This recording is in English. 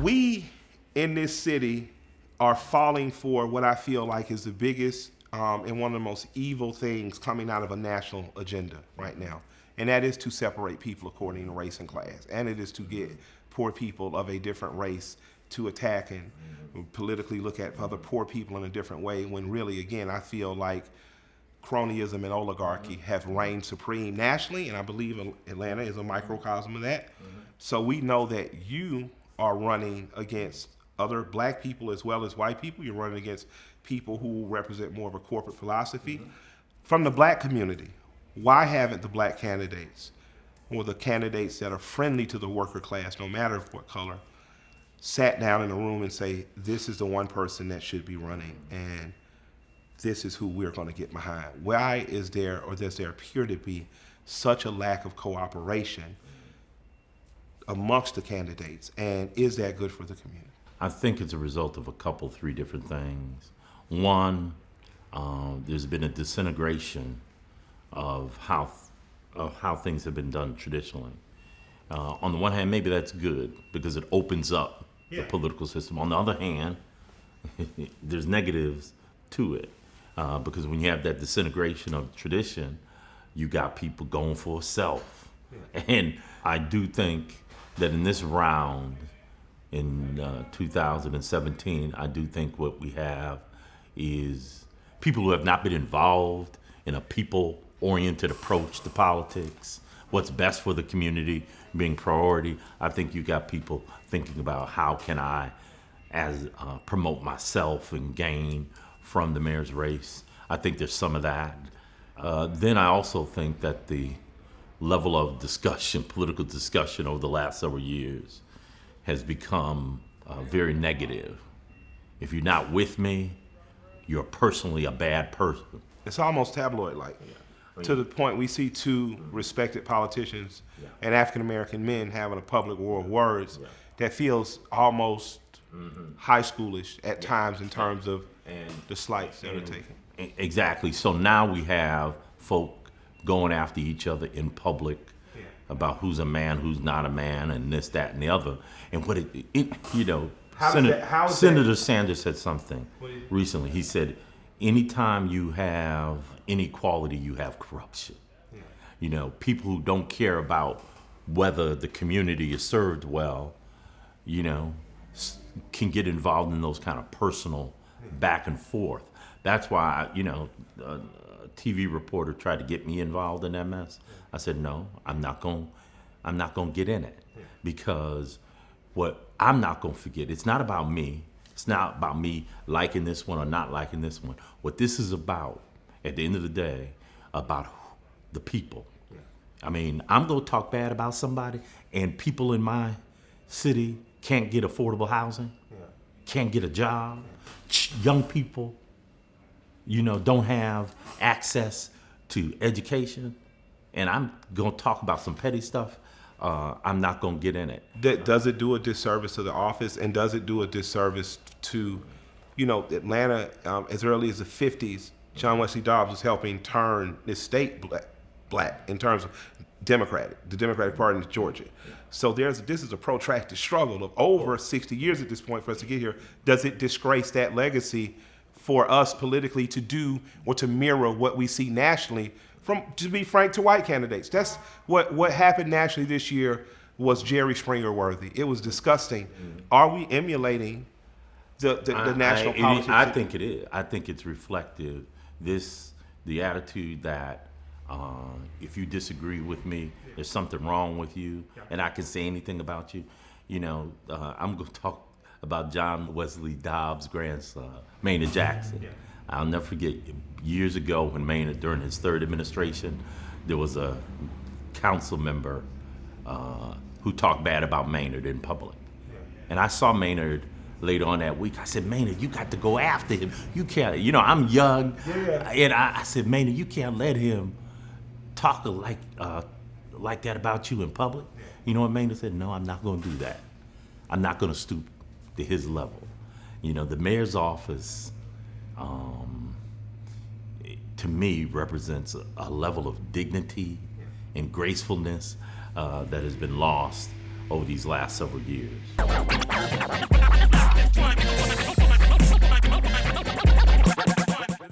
We in this city are falling for what I feel like is the biggest and one of the most evil things coming out of a national agenda right now. And that is to separate people according to race and class. And it is to get poor people of a different race to attack and politically look at other poor people in a different way, when really, again, I feel like cronyism and oligarchy have reigned supreme nationally, and I believe Atlanta is a microcosm of that. So we know that you are running against other black people as well as white people. You're running against people who represent more of a corporate philosophy. From the black community, why haven't the black candidates or the candidates that are friendly to the worker class, no matter what color, sat down in a room and say, this is the one person that should be running and this is who we're going to get behind? Why is there, or does there appear to be, such a lack of cooperation amongst the candidates, and is that good for the community? I think it's a result of three different things. One, there's been a disintegration of how things have been done traditionally. On the one hand, maybe that's good because it opens up the political system. On the other hand, there's negatives to it because when you have that disintegration of tradition, you got people going for self. And I do think that in this round, in 2017, I do think what we have is people who have not been involved in a people-oriented approach to politics, what's best for the community being priority. I think you got people thinking about how can I promote myself and gain from the mayor's race. I think there's some of that. Then I also think that the level of discussion, political discussion over the last several years has become very negative. If you're not with me, you're personally a bad person. It's almost tabloid-like. To the point we see two respected politicians and African-American men having a public war of words that feels almost high schoolish at times in terms of the slights that are taken. Exactly. So now we have folk going after each other in public about who's a man, who's not a man, and this, that, and the other. And what Senator Sanders said something recently. He said, anytime you have inequality, you have corruption. People who don't care about whether the community is served well, can get involved in those kind of personal back and forth. That's why, a TV reporter tried to get me involved in that mess. I said, no, I'm not going to get in it, because what I'm not going to forget, it's not about me. It's not about me liking this one or not liking this one. What this is about, at the end of the day, about the people. I mean, I'm going to talk bad about somebody, and people in my city can't get affordable housing, can't get a job. Young people, don't have access to education, and I'm going to talk about some petty stuff. I'm not going to get in it. Does it do a disservice to the office, and does it do a disservice to, Atlanta? As early as the 50s, John Wesley Dobbs was helping turn this state black in terms of the Democratic Party in Georgia. So this is a protracted struggle of over 60 years at this point for us to get here. Does it disgrace that legacy for us politically to do or to mirror what we see nationally from, to be frank, to white candidates? That's what happened nationally this year was Jerry Springer worthy. It was disgusting. Are we emulating the national politics? I think it is. I think it's reflective. The attitude that if you disagree with me, there's something wrong with you, and I can say anything about you. I'm going to talk about John Wesley Dobbs' grandson, Maynard Jackson. I'll never forget, years ago when Maynard, during his third administration, there was a council member who talked bad about Maynard in public. And I saw Maynard later on that week. I said, Maynard, you got to go after him. You can't, I'm young. And I said, Maynard, you can't let him talk like that about you in public. You know what Maynard said? No, I'm not going to do that. I'm not going to stoop to his level. The mayor's office, to me, represents a level of dignity and gracefulness that has been lost over these last several years.